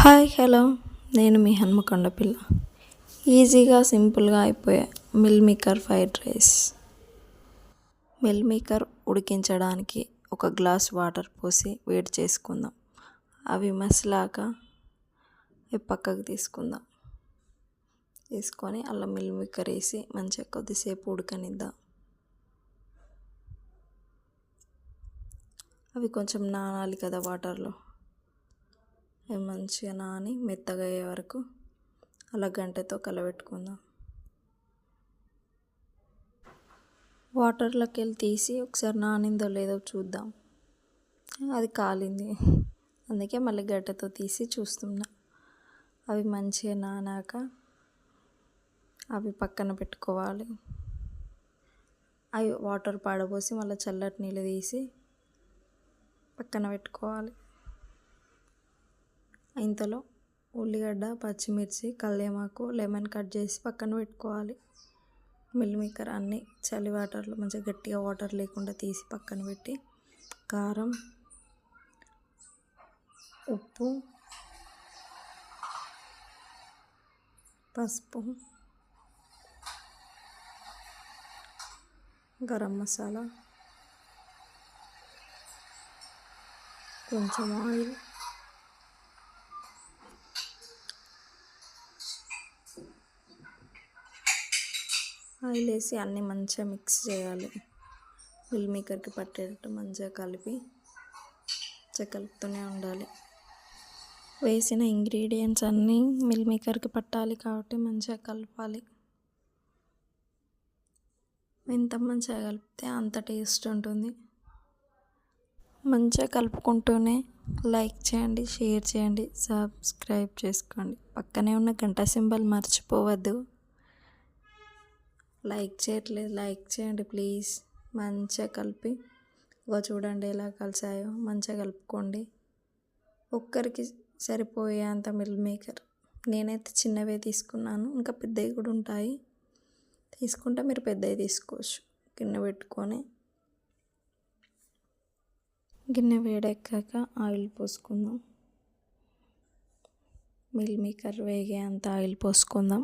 Hi hello నేను మీ హన్మకొండ పిల్ల. ఈజీగా సింపుల్గా అయిపోయే Meal Maker fried rice. Meal Maker ఉడికించడానికి ఒక గ్లాస్ వాటర్ పోసి వేడి చేసుకుందాం. అవి మసిలాక పక్కకు తీసుకుందాం. తీసుకొని అల్లం మిల్ మేకర్ వేసి మంచిగా కొద్దిసేపు ఉడకనిద్దాం. అవి కొంచెం నానాలి కదా వాటర్లో. అవి మంచిగా నాని మెత్తగా అయ్యే వరకు అలా గంటెతో కలబెట్టుకుందాం. వాటర్లోకి వెళ్ళి తీసి ఒకసారి నానిందో లేదో చూద్దాం. అది కాలింది, అందుకే మళ్ళీ గంటెతో తీసి చూస్తున్నా. అవి మంచిగా నానాక అవి పక్కన పెట్టుకోవాలి. అవి వాటర్ పాడబోసి మళ్ళీ చల్లటి నీళ్ళు తీసి పక్కన పెట్టుకోవాలి. ఇంతలో ఉల్లిగడ్డ, పచ్చిమిర్చి, కల్లేమాకు, లెమన్ కట్ చేసి పక్కన పెట్టుకోవాలి. మిల్ మేకర్ అన్నీ చలి వాటర్లో మంచిగా గట్టిగా వాటర్ లేకుండా తీసి పక్కన పెట్టి కారం, ఉప్పు, పసుపు, గరం మసాలా, కొంచెం ఆయిల్, వేసి అన్నీ మంచిగా మిక్స్ చేయాలి. మిల్ మేకర్కి పట్టేటట్టు మంచిగా కలిపి కలుపుతూనే ఉండాలి. వేసిన ఇంగ్రీడియంట్స్ అన్నీ మిల్ మేకర్కి పట్టాలి కాబట్టి మంచిగా కలపాలి. ఎంత మంచిగా కలిపితే అంత టేస్ట్ ఉంటుంది. మంచిగా కలుపుకుంటూనే లైక్ చేయండి, షేర్ చేయండి, సబ్స్క్రైబ్ చేసుకోండి. పక్కనే ఉన్న గంట సింబల్ మర్చిపోవద్దు. లైక్ చేయట్లేదు, లైక్ చేయండి ప్లీజ్. మంచిగా కలిపి చూడండి ఎలా కలిసాయో. మంచిగా కలుపుకోండి. ఒక్కరికి సరిపోయేంత మిల్ మేకర్. నేనైతే చిన్నవే తీసుకున్నాను, ఇంకా పెద్దవి కూడా ఉంటాయి. తీసుకుంటే మీరు పెద్దవి తీసుకోవచ్చు. గిన్నె పెట్టుకొని గిన్నె వేడెక్కాక ఆయిల్ పోసుకుందాం. మిల్ మేకర్ వేగే అంత ఆయిల్ పోసుకుందాం.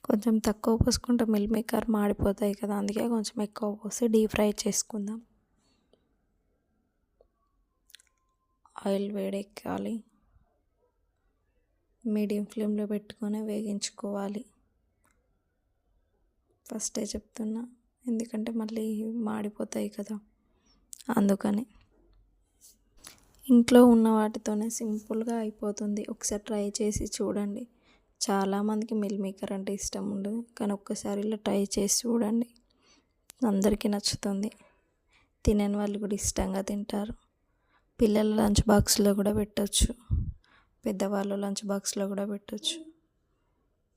కొంచెం తక్కువ పోసుకుంటే మిల్ మేకర్ మాడిపోతాయి కదా, అందుకే కొంచెం ఎక్కువ పోసి డీప్ ఫ్రై చేసుకుందాం. ఆయిల్ వేడెక్కాలి. మీడియం ఫ్లేమ్లో పెట్టుకొని వేగించుకోవాలి. ఫస్టే చెప్తున్నా, ఎందుకంటే మళ్ళీ మాడిపోతాయి కదా, అందుకని. ఇంట్లో ఉన్న వాటితోనే సింపుల్గా అయిపోతుంది. ఒకసారి ట్రై చేసి చూడండి. చాలామందికి మిల్ మేకర్ అంటే ఇష్టం ఉండదు, కానీ ఒక్కసారి ఇలా ట్రై చేసి చూడండి. అందరికీ నచ్చుతుంది. తినని వాళ్ళు కూడా ఇష్టంగా తింటారు. పిల్లల లంచ్ బాక్స్లో కూడా పెట్టచ్చు, పెద్దవాళ్ళు లంచ్ బాక్స్లో కూడా పెట్టచ్చు.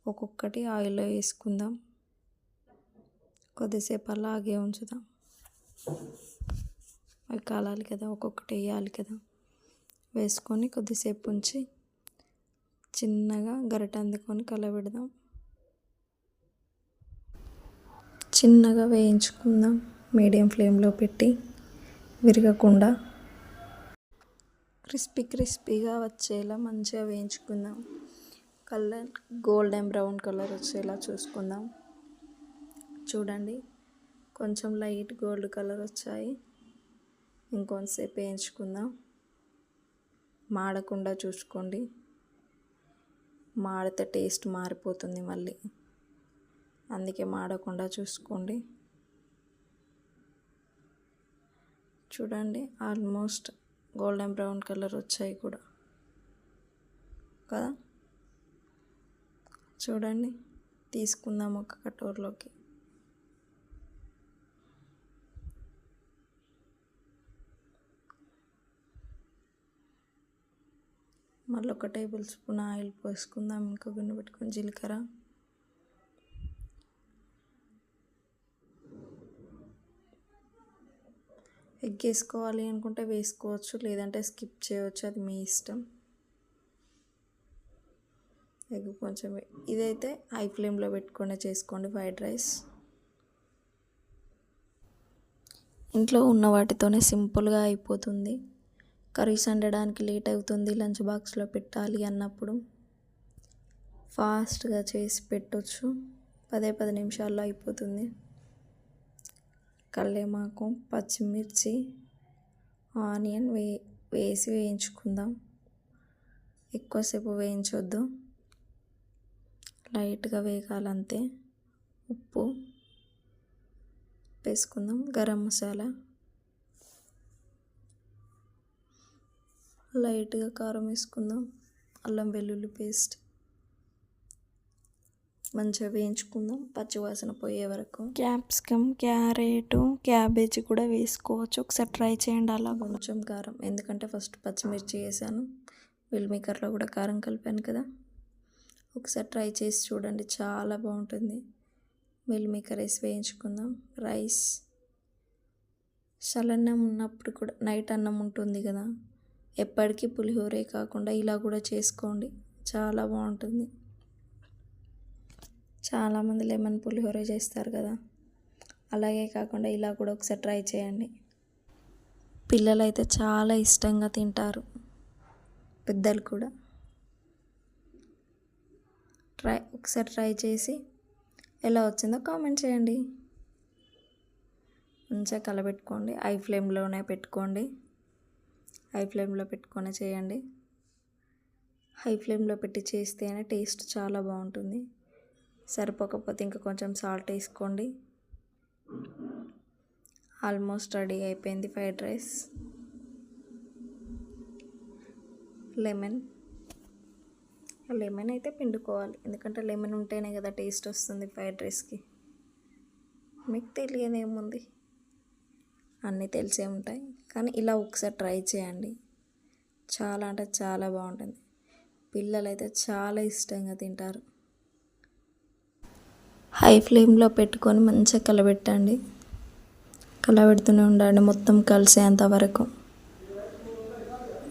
ఒక్కొక్కటి ఆయిల్లో వేసుకుందాం. కొద్దిసేపు అలాగే ఉంచుదాం. అవి కాలాలి కదా, ఒక్కొక్కటి వేయాలి కదా. వేసుకొని కొద్దిసేపు ఉంచి చిన్నగా గరిట అందుకొని కలబెడదాం. చిన్నగా వేయించుకుందాం. మీడియం ఫ్లేమ్లో పెట్టి విరగకుండా క్రిస్పీగా వచ్చేలా మంచిగా వేయించుకుందాం. కలర్ గోల్డెన్ బ్రౌన్ కలర్ వచ్చేలా చూసుకుందాం. చూడండి, కొంచెం లైట్ గోల్డ్ కలర్ వచ్చాయి. ఇంకొంతసేపు వేయించుకుందాం. మాడకుండా చూసుకోండి, మాడితే టేస్ట్ మారిపోతుంది మళ్ళీ, అందుకే మాడకుండా చూసుకోండి. చూడండి, ఆల్మోస్ట్ గోల్డెన్ బ్రౌన్ కలర్ వచ్చాయి కూడా కదా. చూడండి, తీసుకుందాం ఒక కటోర్లోకి. మళ్ళీ 1 టేబుల్ స్పూన్ ఆయిల్ పోసుకుందాం. ఇంకో గిన్నె పెట్టుకొని జీలకర్ర, ఎగ్ వేసుకోవాలి అనుకుంటే వేసుకోవచ్చు, లేదంటే స్కిప్ చేయవచ్చు, అది మీ ఇష్టం. ఎగ్ కొంచెం ఇదైతే హై ఫ్లేమ్లో పెట్టుకొని చేసుకోండి ఫ్రైడ్ రైస్. ఇంట్లో ఉన్న వాటితోనే సింపుల్గా అయిపోతుంది. కర్రీస్ వండడానికి లేట్ అవుతుంది, లంచ్ బాక్స్లో పెట్టాలి అన్నప్పుడు ఫాస్ట్గా చేసి పెట్టొచ్చు. 10 నిమిషాల్లో అయిపోతుంది. కల్లేమాకు, పచ్చిమిర్చి, ఆనియన్ వేసి వేయించుకుందాం. ఎక్కువసేపు వేయించొద్దు, లైట్గా వేగాలంతే. ఉప్పు వేసుకుందాం, గరం మసాలా, లైట్గా కారం వేసుకుందాం, అల్లం వెల్లుల్లి పేస్ట్ మంచిగా వేయించుకుందాం పచ్చివాసన పోయే వరకు. క్యాప్సికమ్, క్యారెట్, క్యాబేజీ కూడా వేసుకోవచ్చు. ఒకసారి ట్రై చేయండి. అలా కొంచెం కారం, ఎందుకంటే ఫస్ట్ పచ్చిమిర్చి వేసాను, మిల్ మేకర్లో కూడా కారం కలిపాను కదా. ఒకసారి ట్రై చేసి చూడండి, చాలా బాగుంటుంది. మిల్ మేకర్ వేసి వేయించుకుందాం. రైస్, చల్లన్నం ఉన్నప్పుడు కూడా, నైట్ అన్నం ఉంటుంది కదా, ఎప్పటికీ పులిహోరే కాకుండా ఇలా కూడా చేసుకోండి, చాలా బాగుంటుంది. చాలామంది లెమన్ పులిహోర చేస్తారు కదా, అలాగే కాకుండా ఇలా కూడా ఒకసారి ట్రై చేయండి. పిల్లలు అయితే చాలా ఇష్టంగా తింటారు, పెద్దలు కూడా. ఒకసారి ట్రై చేసి ఎలా వచ్చిందో కామెంట్ చేయండి. మంచిగా కలబెట్టుకోండి, హై ఫ్లేమ్లోనే పెట్టుకోండి. హై ఫ్లేమ్లో పెట్టుకొని చేయండి. హై ఫ్లేమ్లో పెట్టి చేస్తేనే టేస్ట్ చాలా బాగుంటుంది. సరిపోకపోతే ఇంకా కొంచెం సాల్ట్ వేసుకోండి. ఆల్మోస్ట్ రెడీ అయిపోయింది ఫ్రైడ్ రైస్. లెమన్ అయితే పిండుకోవాలి, ఎందుకంటే లెమన్ ఉంటేనే కదా టేస్ట్ వస్తుంది ఫ్రైడ్ రైస్కి. మీకు తెలియని ఏముంది, అన్నీ తెలిసే ఉంటాయి. కానీ ఇలా ఒకసారి ట్రై చేయండి, చాలా అంటే చాలా బాగుంటుంది. పిల్లలు అయితే చాలా ఇష్టంగా తింటారు. హై ఫ్లేమ్లో పెట్టుకొని మంచిగా కలబెట్టండి, కలబెడుతూనే ఉండండి మొత్తం కలిసేంత వరకు.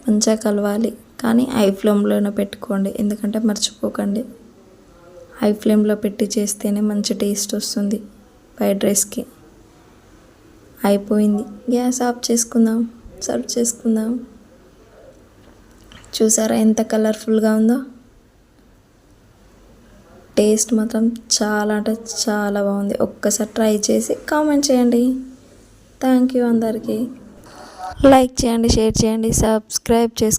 మంచిగా కలవాలి, కానీ హై ఫ్లేమ్లోనే పెట్టుకోండి, ఎందుకంటే మర్చిపోకండి. హై ఫ్లేమ్లో పెట్టి చేస్తేనే మంచి టేస్ట్ వస్తుంది ఫ్రైడ్ రైస్కి. అయిపోయింది, గ్యాస్ ఆఫ్ చేసుకుందాం, సర్వ్ చేసుకుందాం. చూసారా ఎంత కలర్ఫుల్గా ఉందో. టేస్ట్ మాత్రం చాలా అంటే చాలా బాగుంది. ఒక్కసారి ట్రై చేసి కామెంట్ చేయండి. థ్యాంక్ యూ అందరికీ. లైక్ చేయండి, షేర్ చేయండి, సబ్స్క్రైబ్ చేసుకోండి.